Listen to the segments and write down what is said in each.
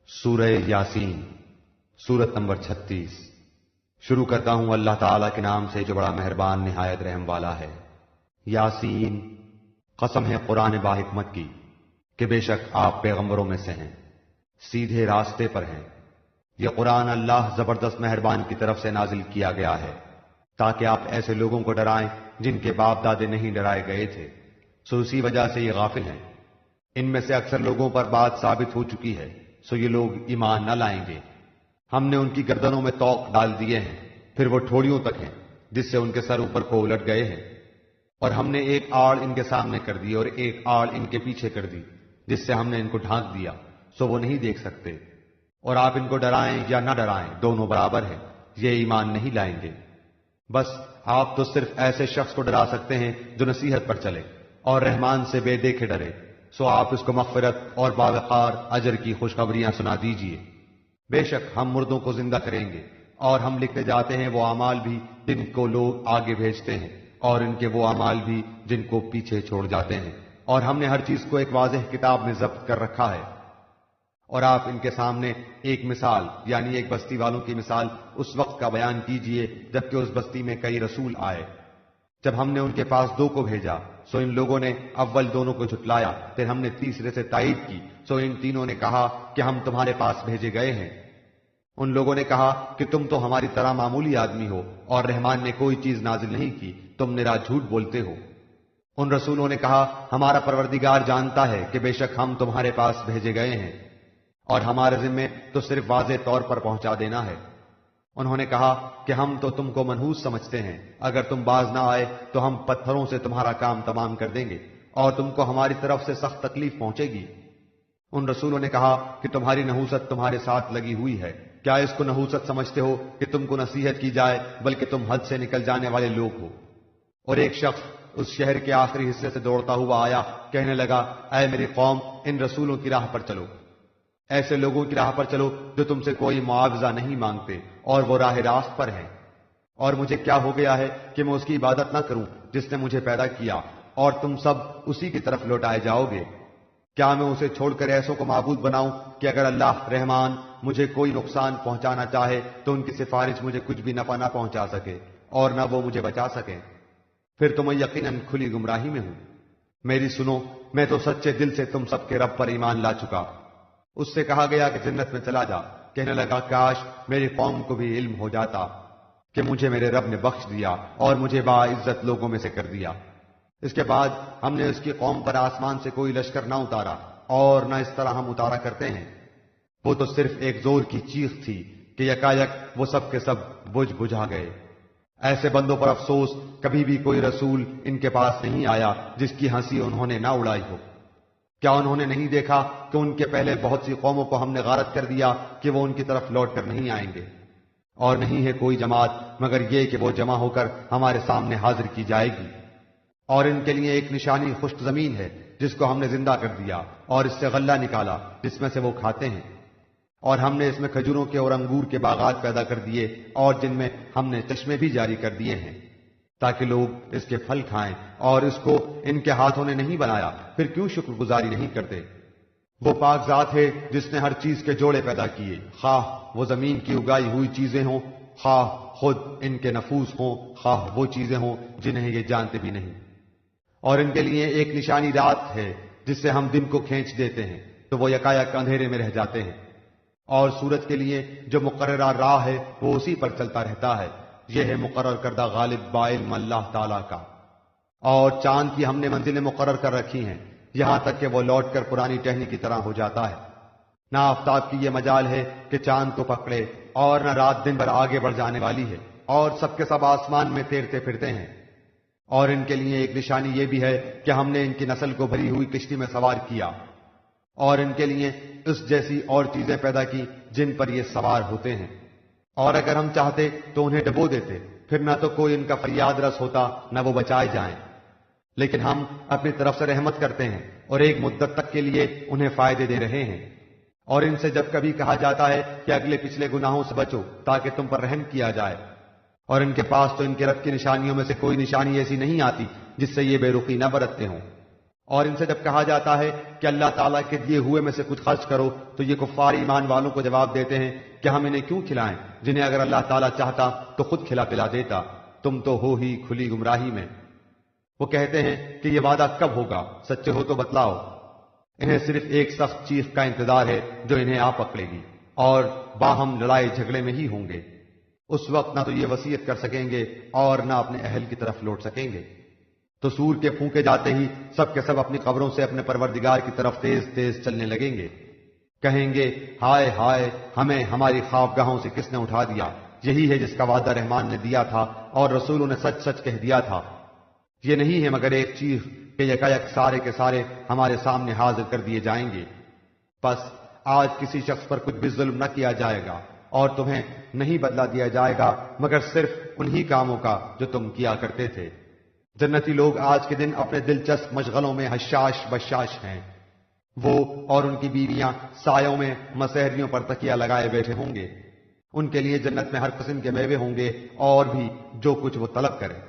سورہ یاسین سورت نمبر 36۔ شروع کرتا ہوں اللہ تعالیٰ کے نام سے جو بڑا مہربان نہایت رحم والا ہے۔ یاسین، قسم ہے قرآن باحکمت کی کہ بے شک آپ پیغمبروں میں سے ہیں، سیدھے راستے پر ہیں۔ یہ قرآن اللہ زبردست مہربان کی طرف سے نازل کیا گیا ہے تاکہ آپ ایسے لوگوں کو ڈرائیں جن کے باپ دادے نہیں ڈرائے گئے تھے، سو اسی وجہ سے یہ غافل ہیں۔ ان میں سے اکثر لوگوں پر بات ثابت ہو چکی ہے، سو یہ لوگ ایمان نہ لائیں گے۔ ہم نے ان کی گردنوں میں طوق ڈال دیے ہیں، پھر وہ ٹھوڑیوں تک ہیں جس سے ان کے سر اوپر کو الٹ گئے ہیں، اور ہم نے ایک آڑ ان کے سامنے کر دی اور ایک آڑ ان کے پیچھے کر دی جس سے ہم نے ان کو ڈھانک دیا، سو وہ نہیں دیکھ سکتے۔ اور آپ ان کو ڈرائیں یا نہ ڈرائیں دونوں برابر ہیں، یہ ایمان نہیں لائیں گے۔ بس آپ تو صرف ایسے شخص کو ڈرا سکتے ہیں جو نصیحت پر چلے اور رحمان سے بے دیکھے ڈرے، سو آپ اس کو مغفرت اور باوقار اجر کی خوشخبریاں سنا دیجیے۔ بے شک ہم مردوں کو زندہ کریں گے اور ہم لکھتے جاتے ہیں وہ اعمال بھی جن کو لوگ آگے بھیجتے ہیں اور ان کے وہ اعمال بھی جن کو پیچھے چھوڑ جاتے ہیں، اور ہم نے ہر چیز کو ایک واضح کتاب میں ضبط کر رکھا ہے۔ اور آپ ان کے سامنے ایک مثال یعنی ایک بستی والوں کی مثال اس وقت کا بیان کیجئے جبکہ اس بستی میں کئی رسول آئے۔ جب ہم نے ان کے پاس 2 کو بھیجا سو ان لوگوں نے اول دونوں کو جھٹلایا، پھر ہم نے تیسرے سے تائید کی، سو ان تینوں نے کہا کہ ہم تمہارے پاس بھیجے گئے ہیں۔ ان لوگوں نے کہا کہ تم تو ہماری طرح معمولی آدمی ہو اور رحمان نے کوئی چیز نازل نہیں کی، تم نرا جھوٹ بولتے ہو۔ ان رسولوں نے کہا ہمارا پروردگار جانتا ہے کہ بے شک ہم تمہارے پاس بھیجے گئے ہیں اور ہمارے ذمے تو صرف واضح طور پر پہنچا دینا ہے۔ انہوں نے کہا کہ ہم تو تم کو منحوس سمجھتے ہیں، اگر تم باز نہ آئے تو ہم پتھروں سے تمہارا کام تمام کر دیں گے اور تم کو ہماری طرف سے سخت تکلیف پہنچے گی۔ ان رسولوں نے کہا کہ تمہاری نحوست تمہارے ساتھ لگی ہوئی ہے، کیا اس کو نحوست سمجھتے ہو کہ تم کو نصیحت کی جائے، بلکہ تم حد سے نکل جانے والے لوگ ہو۔ اور ایک شخص اس شہر کے آخری حصے سے دوڑتا ہوا آیا، کہنے لگا اے میری قوم، ان رسولوں کی راہ پر چلو، ایسے لوگوں کی راہ پر چلو جو تم سے کوئی معاوضہ نہیں مانگتے اور وہ راہ راست پر ہیں۔ اور مجھے کیا ہو گیا ہے کہ میں اس کی عبادت نہ کروں جس نے مجھے پیدا کیا، اور تم سب اسی کی طرف لوٹائے جاؤ گے۔ کیا میں اسے چھوڑ کر ایسوں کو معبود بناؤں کہ اگر اللہ رحمان مجھے کوئی نقصان پہنچانا چاہے تو ان کی سفارش مجھے کچھ بھی نفع نہ پہنچا سکے اور نہ وہ مجھے بچا سکے؟ پھر تو میں یقیناً کھلی گمراہی میں ہوں۔ میری سنو، میں تو سچے دل سے تم سب کے رب پر ایمان لا چکا۔ اس سے کہا گیا کہ جنت میں چلا جا، کہنے لگا کاش میری قوم کو بھی علم ہو جاتا کہ مجھے میرے رب نے بخش دیا اور مجھے باعزت لوگوں میں سے کر دیا۔ اس کے بعد ہم نے اس کی قوم پر آسمان سے کوئی لشکر نہ اتارا اور نہ اس طرح ہم اتارا کرتے ہیں۔ وہ تو صرف ایک زور کی چیخ تھی کہ یکایک وہ سب کے سب بجھا گئے۔ ایسے بندوں پر افسوس، کبھی بھی کوئی رسول ان کے پاس نہیں آیا جس کی ہنسی انہوں نے نہ اڑائی ہو۔ کیا انہوں نے نہیں دیکھا کہ ان کے پہلے بہت سی قوموں کو ہم نے غارت کر دیا کہ وہ ان کی طرف لوٹ کر نہیں آئیں گے، اور نہیں ہے کوئی جماعت مگر یہ کہ وہ جمع ہو کر ہمارے سامنے حاضر کی جائے گی۔ اور ان کے لیے ایک نشانی خشک زمین ہے جس کو ہم نے زندہ کر دیا اور اس سے غلہ نکالا جس میں سے وہ کھاتے ہیں، اور ہم نے اس میں کھجوروں کے اور انگور کے باغات پیدا کر دیے اور جن میں ہم نے چشمے بھی جاری کر دیے ہیں تاکہ لوگ اس کے پھل کھائیں، اور اس کو ان کے ہاتھوں نے نہیں بنایا، پھر کیوں شکر گزاری نہیں کرتے؟ وہ پاک ذات ہے جس نے ہر چیز کے جوڑے پیدا کیے، خواہ وہ زمین کی اگائی ہوئی چیزیں ہوں، خواہ خود ان کے نفوس ہوں، خواہ وہ چیزیں ہوں جنہیں یہ جانتے بھی نہیں۔ اور ان کے لیے ایک نشانی رات ہے جس سے ہم دن کو کھینچ دیتے ہیں تو وہ یکایک اندھیرے میں رہ جاتے ہیں، اور سورج کے لیے جو مقررہ راہ ہے وہ اسی پر چلتا رہتا ہے، یہ ہے مقرر کردہ غالب بعلم اللہ تعالی کا۔ اور چاند کی ہم نے منزلیں مقرر کر رکھی ہیں یہاں تک کہ وہ لوٹ کر پرانی ٹہنی کی طرح ہو جاتا ہے۔ نہ آفتاب کی یہ مجال ہے کہ چاند کو پکڑے، اور نہ رات دن بھر آگے بڑھ جانے والی ہے، اور سب کے سب آسمان میں تیرتے پھرتے ہیں۔ اور ان کے لیے ایک نشانی یہ بھی ہے کہ ہم نے ان کی نسل کو بھری ہوئی کشتی میں سوار کیا، اور ان کے لیے اس جیسی اور چیزیں پیدا کی جن پر یہ سوار ہوتے ہیں، اور اگر ہم چاہتے تو انہیں ڈبو دیتے، پھر نہ تو کوئی ان کا فریاد رس ہوتا نہ وہ بچائے جائیں۔ لیکن ہم اپنی طرف سے رحمت کرتے ہیں اور ایک مدت تک کے لیے انہیں فائدے دے رہے ہیں۔ اور ان سے جب کبھی کہا جاتا ہے کہ اگلے پچھلے گناہوں سے بچو تاکہ تم پر رحم کیا جائے، اور ان کے پاس تو ان کے رب کی نشانیوں میں سے کوئی نشانی ایسی نہیں آتی جس سے یہ بے رخی نہ برتتے ہوں، اور ان سے جب کہا جاتا ہے کہ اللہ تعالیٰ کے دیے ہوئے میں سے کچھ خرچ کرو تو یہ کفار ایمان والوں کو جواب دیتے ہیں کہ ہم انہیں کیوں کھلائیں جنہیں اگر اللہ تعالیٰ چاہتا تو خود کھلا پلا دیتا، تم تو ہو ہی کھلی گمراہی میں۔ وہ کہتے ہیں کہ یہ وعدہ کب ہوگا، سچے ہو تو بتلاؤ۔ انہیں صرف ایک سخت چیخ کا انتظار ہے جو انہیں آ پکڑے گی، اور باہم لڑائی جھگڑے میں ہی ہوں گے۔ اس وقت نہ تو یہ وصیت کر سکیں گے اور نہ اپنے اہل کی طرف لوٹ سکیں گے۔ تو سور کے پھونکے جاتے ہی سب کے سب اپنی قبروں سے اپنے پروردگار کی طرف تیز تیز چلنے لگیں گے، کہیں گے ہائے ہائے، ہمیں ہماری خوابگاہوں سے کس نے اٹھا دیا؟ یہی ہے جس کا وعدہ رحمان نے دیا تھا اور رسولوں نے سچ سچ کہہ دیا تھا۔ یہ نہیں ہے مگر ایک چیخ کہ یکایک سارے کے سارے ہمارے سامنے حاضر کر دیے جائیں گے۔ بس آج کسی شخص پر کچھ بھی ظلم نہ کیا جائے گا اور تمہیں نہیں بدلہ دیا جائے گا مگر صرف انہی کاموں کا جو تم کیا کرتے تھے۔ جنتی لوگ آج کے دن اپنے دلچسپ مشغلوں میں حشاش بشاش ہیں۔ وہ اور ان کی بیویاں سایوں میں مسحریوں پر تکیہ لگائے بیٹھے ہوں گے۔ ان کے لیے جنت میں ہر قسم کے میوے ہوں گے اور بھی جو کچھ وہ طلب کرے۔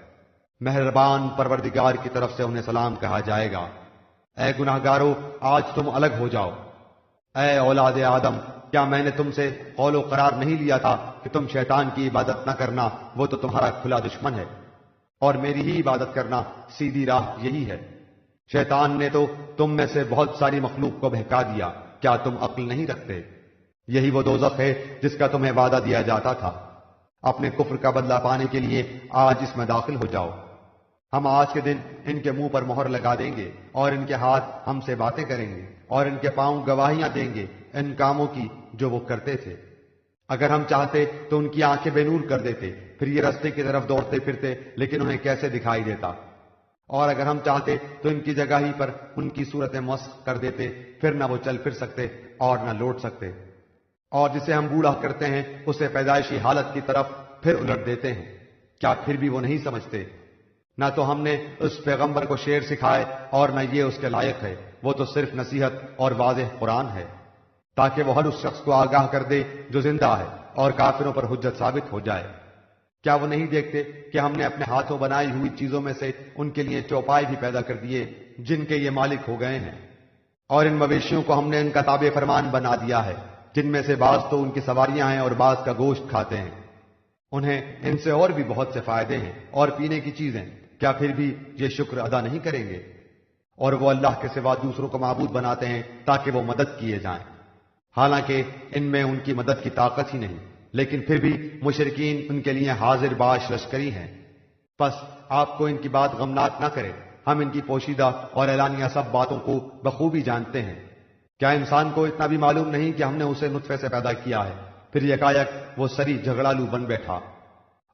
مہربان پروردگار کی طرف سے انہیں سلام کہا جائے گا، اے گناہگارو آج تم الگ ہو جاؤ۔ اے اولاد آدم، کیا میں نے تم سے قول و قرار نہیں لیا تھا کہ تم شیطان کی عبادت نہ کرنا، وہ تو تمہارا کھلا دشمن ہے، اور میری ہی عبادت کرنا سیدھی راہ یہی ہے۔ شیطان نے تو تم میں سے بہت ساری مخلوق کو بہکا دیا، کیا تم عقل نہیں رکھتے؟ یہی وہ دوزخ ہے جس کا تمہیں وعدہ دیا جاتا تھا۔ اپنے کفر کا بدلہ پانے کے لیے آج اس میں داخل ہو جاؤ۔ ہم آج کے دن ان کے منہ پر مہر لگا دیں گے اور ان کے ہاتھ ہم سے باتیں کریں گے اور ان کے پاؤں گواہیاں دیں گے ان کاموں کی جو وہ کرتے تھے۔ اگر ہم چاہتے تو ان کی آنکھیں بے نور کر دیتے، پھر یہ رستے کی طرف دوڑتے پھرتے، لیکن انہیں کیسے دکھائی دیتا؟ اور اگر ہم چاہتے تو ان کی جگہ ہی پر ان کی صورتیں مسخ کر دیتے، پھر نہ وہ چل پھر سکتے اور نہ لوٹ سکتے۔ اور جسے ہم بوڑھا کرتے ہیں اسے پیدائشی حالت کی طرف پھر الٹ دیتے ہیں، کیا پھر بھی وہ نہیں سمجھتے؟ نہ تو ہم نے اس پیغمبر کو شعر سکھائے اور نہ یہ اس کے لائق ہے، وہ تو صرف نصیحت اور واضح قرآن ہے، تاکہ وہ ہر اس شخص کو آگاہ کر دے جو زندہ ہے اور کافروں پر حجت ثابت ہو جائے۔ کیا وہ نہیں دیکھتے کہ ہم نے اپنے ہاتھوں بنائی ہوئی چیزوں میں سے ان کے لیے چوپائے بھی پیدا کر دیے جن کے یہ مالک ہو گئے ہیں، اور ان مویشیوں کو ہم نے ان کا تابع فرمان بنا دیا ہے، جن میں سے بعض تو ان کی سواریاں ہیں اور بعض کا گوشت کھاتے ہیں۔ انہیں ان سے اور بھی بہت سے فائدے ہیں اور پینے کی چیزیں، کیا پھر بھی یہ شکر ادا نہیں کریں گے؟ اور وہ اللہ کے سوا دوسروں کو معبود بناتے ہیں تاکہ وہ مدد کیے جائیں، حالانکہ ان میں ان کی مدد کی طاقت ہی نہیں، لیکن پھر بھی مشرکین ان کے لیے حاضر باش لشکری ہیں۔ پس آپ کو ان کی بات غمناک نہ کرے، ہم ان کی پوشیدہ اور اعلانیہ سب باتوں کو بخوبی جانتے ہیں۔ کیا انسان کو اتنا بھی معلوم نہیں کہ ہم نے اسے نطفے سے پیدا کیا ہے، پھر یکایک وہ سری جھگڑالو بن بیٹھا،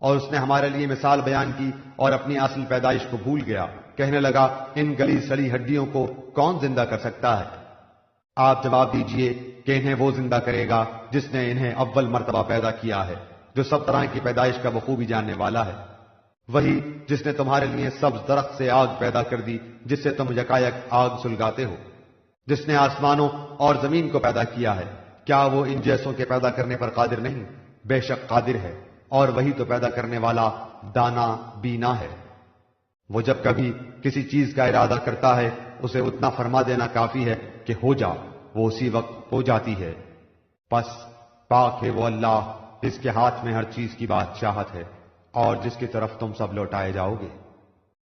اور اس نے ہمارے لیے مثال بیان کی اور اپنی اصل پیدائش کو بھول گیا، کہنے لگا ان گلی سڑی ہڈیوں کو کون زندہ کر سکتا ہے؟ آپ جواب دیجئے کہ انہیں وہ زندہ کرے گا جس نے انہیں اول مرتبہ پیدا کیا ہے، جو سب طرح کی پیدائش کا بخوبی جاننے والا ہے، وہی جس نے تمہارے لیے سبز درخت سے آگ پیدا کر دی جس سے تم یکایک آگ سلگاتے ہو، جس نے آسمانوں اور زمین کو پیدا کیا ہے، کیا وہ ان جیسوں کے پیدا کرنے پر قادر نہیں؟ بے شک قادر ہے، اور وہی تو پیدا کرنے والا دانا بینا ہے۔ وہ جب کبھی کسی چیز کا ارادہ کرتا ہے اسے اتنا فرما دینا کافی ہے کہ ہو جا، وہ اسی وقت ہو جاتی ہے۔ پس پاک ہے وہ اللہ جس کے ہاتھ میں ہر چیز کی بادشاہت ہے اور جس کی طرف تم سب لوٹائے جاؤ گے۔